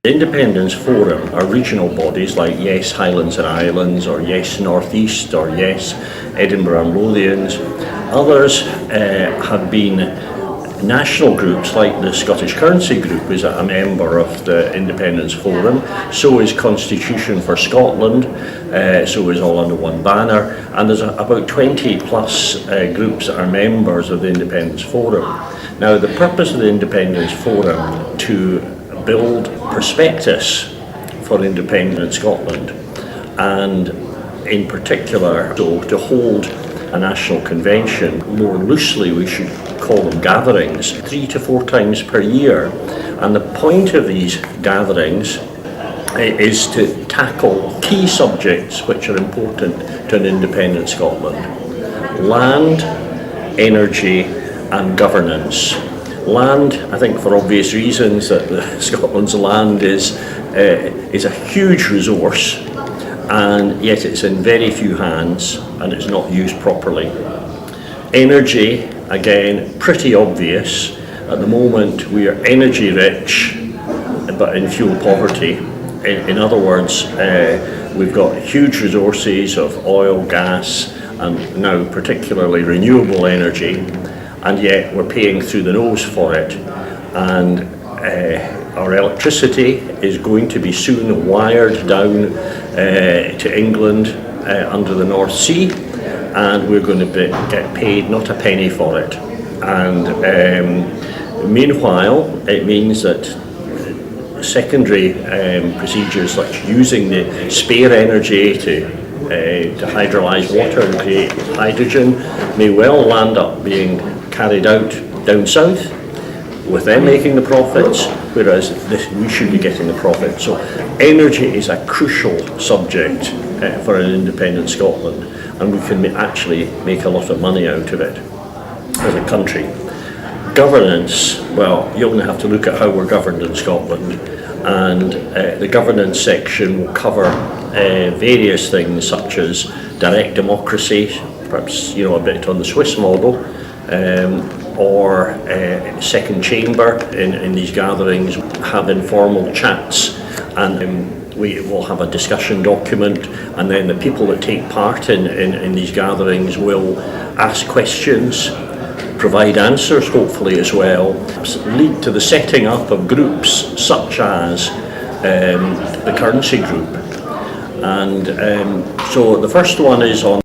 The Independence Forum are regional bodies like Yes Highlands and Islands, or Yes North East, or Yes Edinburgh and Lothians. Others have been national groups like the Scottish Currency Group is a member of the Independence Forum, so is Constitution for Scotland, so is all under one banner, and there's about 20 plus groups that are members of the Independence Forum. Now the purpose of the Independence Forum to build prospectus for independent Scotland, and in particular to hold a national convention. More loosely we should call them gatherings, 3 to 4 times per year, and the point of these gatherings is to tackle key subjects which are important to an independent Scotland: land, energy and governance. Land, I think for obvious reasons, that Scotland's land is a huge resource, and yet it's in very few hands and it's not used properly. Energy, again, pretty obvious. At the moment we are energy rich but in fuel poverty. In other words, we've got huge resources of oil, gas and now particularly renewable energy, and yet we're paying through the nose for it. And our electricity is going to be soon wired down to England under the North Sea, and we're going to get paid not a penny for it. And meanwhile, it means that secondary procedures like using the spare energy to hydrolyse water and create hydrogen may well land up being carried out down south, with them making the profits, whereas we should be getting the profit. So energy is a crucial subject for an independent Scotland, and we can actually make a lot of money out of it as a country. Governance, well, you only have to look at how we're governed in Scotland, and the governance section will cover various things such as direct democracy, perhaps a bit on the Swiss model, or second chamber in these gatherings, have informal chats, and we will have a discussion document, and then the people that take part in these gatherings will ask questions, provide answers hopefully as well, lead to the setting up of groups such as the Currency Group. And so the first one is on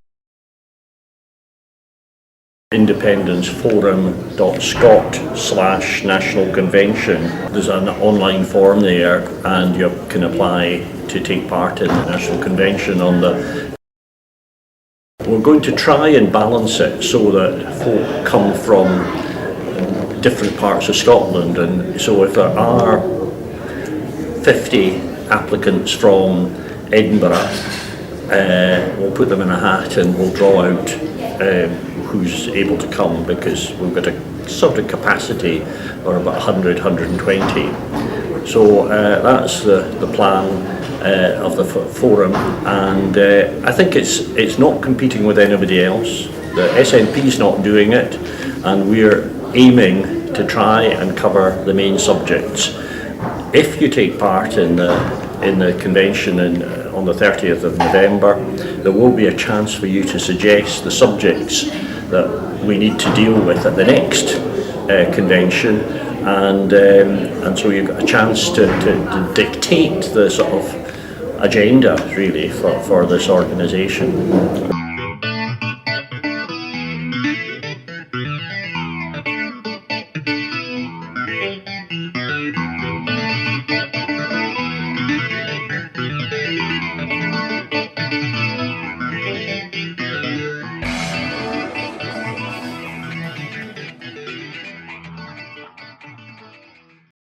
independenceforum.scot/national convention. There's an online form there, and you can apply to take part in the national convention on the. We're going to try and balance it so that folk come from different parts of Scotland, and so if there are 50 applicants from Edinburgh, we'll put them in a hat and we'll draw out who's able to come, because we've got a sort of capacity or about 100, 120. So that's the plan of the forum, and I think it's not competing with anybody else. The SNP's not doing it, and we're aiming to try and cover the main subjects. If you take part in the convention on the 30th of November, there will be a chance for you to suggest the subjects that we need to deal with at the next convention, and so you've got a chance to dictate the sort of agenda really for this organisation.